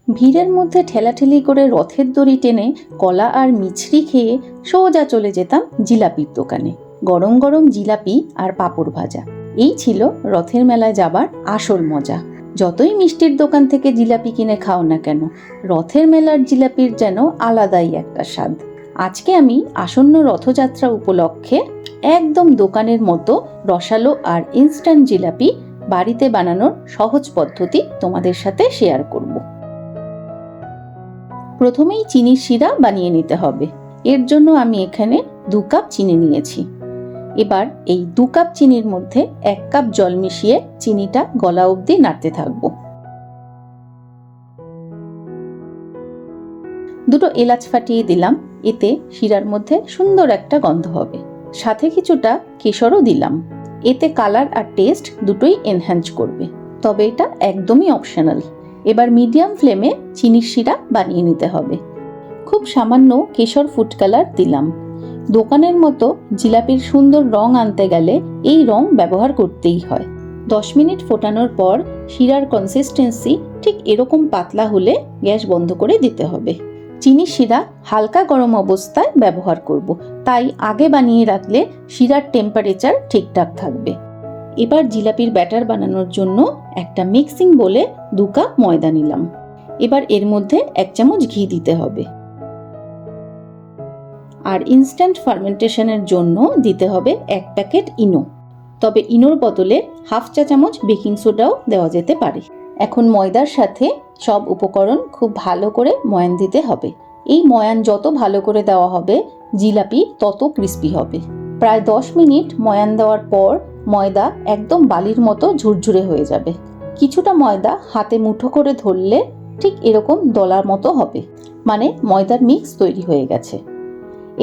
ভিড়ের মধ্যে ঠেলাঠেলি করে রথের দড়ি টেনে কলা আর মিছরি খেয়ে সোজা চলে যেতাম জিলাপির দোকানে। গরম গরম জিলাপি আর পাঁপড় ভাজা, এই ছিল রথের মেলায় যাবার আসল মজা। যতই মিষ্টির দোকান থেকে জিলাপি কিনে খাও না কেন, রথের মেলার জিলাপির যেন আলাদাই একটা স্বাদ। আজকে আমি আসন্ন রথযাত্রা উপলক্ষে একদম দোকানের মতো রসালো আর ইনস্ট্যান্ট জিলাপি বাড়িতে বানানোর সহজ পদ্ধতি তোমাদের সাথে শেয়ার করব। প্রথমেই চিনির শিরা বানিয়ে নিতে হবে। এর জন্য আমি এখানে 2 কাপ চিনি নিয়েছি। এবার এই 2 কাপ চিনির মধ্যে 1 কাপ জল মিশিয়ে চিনিটা গলা অবধি নাড়তে থাকবো। 2টো এলাচ ফাটিয়ে দিলাম, এতে শিরার মধ্যে সুন্দর একটা গন্ধ হবে। সাথে কিছুটা কেশরও দিলাম, এতে কালার আর টেস্ট দুটোই এনহ্যান্স করবে। তবে এটা একদমই অপশনাল। এবার মিডিয়াম ফ্লেমে চিনির শিরা বানিয়ে নিতে হবে। খুব সামান্য কেশর ফুড কালার দিলাম। দোকানের মতো জিলাপির সুন্দর রং আনতে গেলে এই রং ব্যবহার করতেই হয়। 10 মিনিট ফোটানোর পর শিরার কনসিস্টেন্সি ঠিক এরকম পাতলা হলে গ্যাস বন্ধ করে দিতে হবে। চিনির শিরা হালকা গরম অবস্থায় ব্যবহার করব, তাই আগে বানিয়ে রাখলে শিরার টেম্পারেচার ঠিকঠাক থাকবে। এবার জিলাপির ব্যাটার বানানোর জন্য একটা মিক্সিং বোলে 2 কাপ ময়দা নিলাম। এবার এর মধ্যে 1 চামচ ঘি দিতে হবে। আর ইনস্ট্যান্ট ফার্মেন্টেশনের জন্য দিতে হবে 1 প্যাকেট ইনো। তবে ইনোর বদলে 1/2 চা চামচ বেকিং সোডাও দেওয়া যেতে পারে। এখন ময়দার সাথে সব উপকরণ খুব ভালো করে ময়ান দিতে হবে। এই ময়ান যত ভালো করে দেওয়া হবে জিলাপি তত ক্রিস্পি হবে। প্রায় 10 মিনিট ময়ান দেওয়ার পর ময়দা একদম বালির মতো ঝুরঝুরে হয়ে যাবে। কিছুটা ময়দা হাতে মুঠো করে ধরলে ঠিক এরকম দলার মতো হবে, মানে ময়দার মিক্স তৈরি হয়ে গেছে।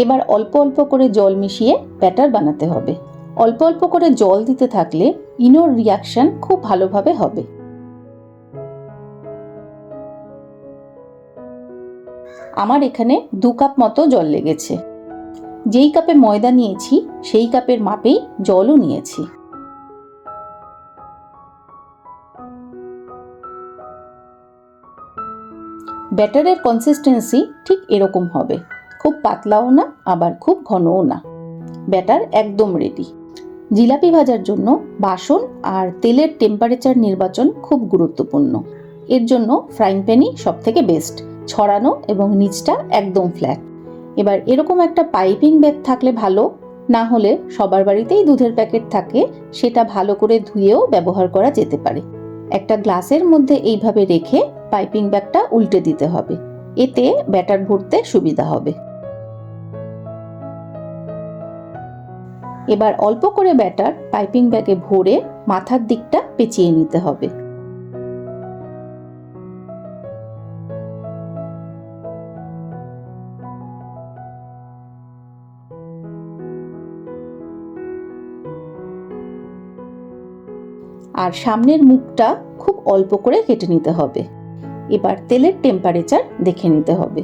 এবার অল্প অল্প করে জল মিশিয়ে ব্যাটার বানাতে হবে। অল্প অল্প করে জল দিতে থাকলে ইনোর রিয়াকশন খুব ভালোভাবে হবে। আমার এখানে 2 কাপ মতো জল লেগেছে। যেই কাপে ময়দা নিয়েছি সেই কাপের মাপেই জলও নিয়েছি। ব্যাটারের কনসিস্টেন্সি ঠিক এরকম হবে, খুব পাতলাও না আবার খুব ঘনও না। ব্যাটার একদম রেডি। জিলাপি ভাজার জন্য বাসন আর তেলের টেম্পারেচার নির্বাচন খুব গুরুত্বপূর্ণ। এর জন্য ফ্রাইং প্যানই সব থেকে বেস্ট, ছড়ানো এবং নিচটা একদম ফ্ল্যাট। এবার এরকম একটা পাইপিং ব্যাগ থাকলে ভালো, না হলে সবার বাড়িতেই দুধের প্যাকেট থাকে, সেটা ভালো করে ধুয়েও ব্যবহার করা যেতে পারে। একটা গ্লাসের মধ্যে এইভাবে রেখে পাইপিং ব্যাগটা উল্টে দিতে হবে, এতে ব্যাটার ভরতে সুবিধা হবে। এবার অল্প করে ব্যাটার পাইপিং ব্যাগে ভরে মাথার দিকটা পেঁচিয়ে নিতে হবে। আর সামনের মুখটা খুব অল্প করে কেটে নিতে হবে। এবার তেলের টেম্পারেচার দেখে নিতে হবে।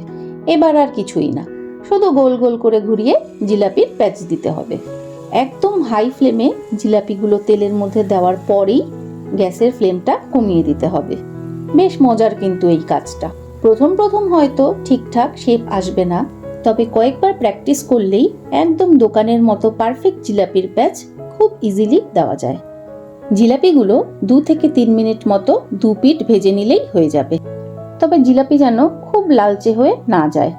এবার আর কিছুই না, শুধু গোল গোল করে ঘুরিয়ে জিলাপির প্যাচ দিতে হবে। একদম হাই ফ্লেমে জিলাপিগুলো তেলের মধ্যে দেওয়ার পরেই গ্যাসের ফ্লেমটা কমিয়ে দিতে হবে। বেশ মজার কিন্তু এই কাজটা। প্রথম প্রথম হয়তো ঠিকঠাক শেপ আসবে না, তবে কয়েকবার প্র্যাকটিস করলেই একদম দোকানের মতো পারফেক্ট জিলাপির প্যাচ খুব ইজিলি দেওয়া যায়। জিলাপিগুলো 2 থেকে 3 মিনিট মতো 2 পিঠ ভেজে নিলেই হয়ে যাবে। তবে জিলাপি যেন খুব লালচে হয়ে না যায়।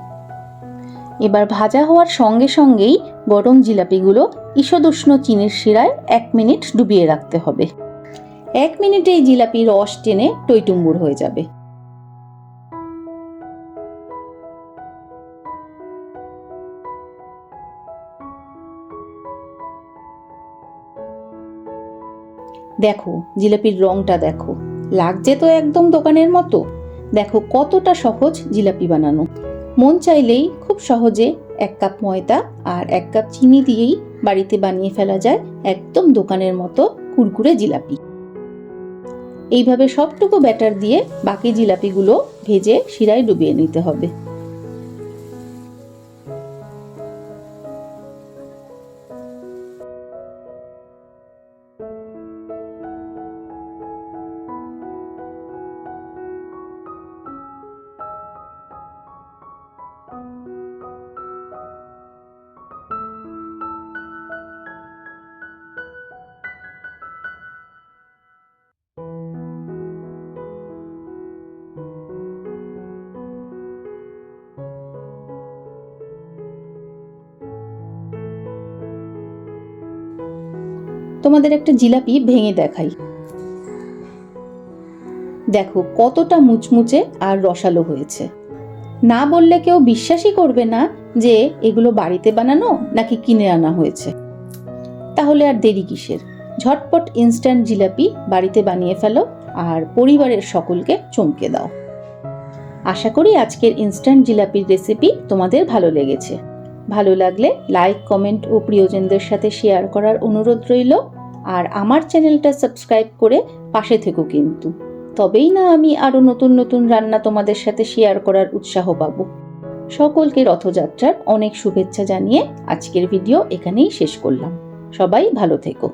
এবার ভাজা হওয়ার সঙ্গে সঙ্গেই গরম জিলাপিগুলো ঈষদুষ্ণ চিনির শিরায় 1 মিনিট ডুবিয়ে রাখতে হবে। 1 মিনিটেই জিলাপি রস টেনে টইটুম্বুর হয়ে যাবে। দেখো জিলাপির রংটা দেখো, লাগছে তো একদম দোকানের মতো। দেখো কতটা সহজ জিলাপি বানানো। মন চাইলেই খুব সহজে 1 কাপ ময়দা আর 1 কাপ চিনি দিয়েই বাড়িতে বানিয়ে ফেলা যায় একদম দোকানের মতো কুরকুরে জিলাপি। এইভাবে সবটুকু ব্যাটার দিয়ে বাকি জিলাপিগুলো ভেজে শিরায় ডুবিয়ে নিতে হবে। তোমাদের একটা জিলাপি ভেঙে দেখাই। দেখো কতটা মুচমুচে আর রসালো হয়েছে। না বললে কেউ বিশ্বাসই করবে না যে এগুলো বাড়িতে বানানো নাকি কিনে আনা হয়েছে। তাহলে আর দেরি কিসের, ঝটপট ইনস্ট্যান্ট জিলাপি বাড়িতে বানিয়ে ফেলো আর পরিবারের সকলকে চমকে দাও। আশা করি আজকের ইনস্ট্যান্ট জিলাপির রেসিপি তোমাদের ভালো লেগেছে। ভালো লাগলে লাইক, কমেন্ট ও প্রিয়জনদের সাথে শেয়ার করার অনুরোধ রইল। আর আমার চ্যানেলটা সাবস্ক্রাইব করে পাশে থেকো কিন্তু, তবেই না আমি আরো নতুন নতুন রান্না তোমাদের সাথে শেয়ার করার উৎসাহ পাবো। সকলকে রথযাত্রার অনেক শুভেচ্ছা জানিয়ে আজকের ভিডিও এখানেই শেষ করলাম। সবাই ভালো থেকো।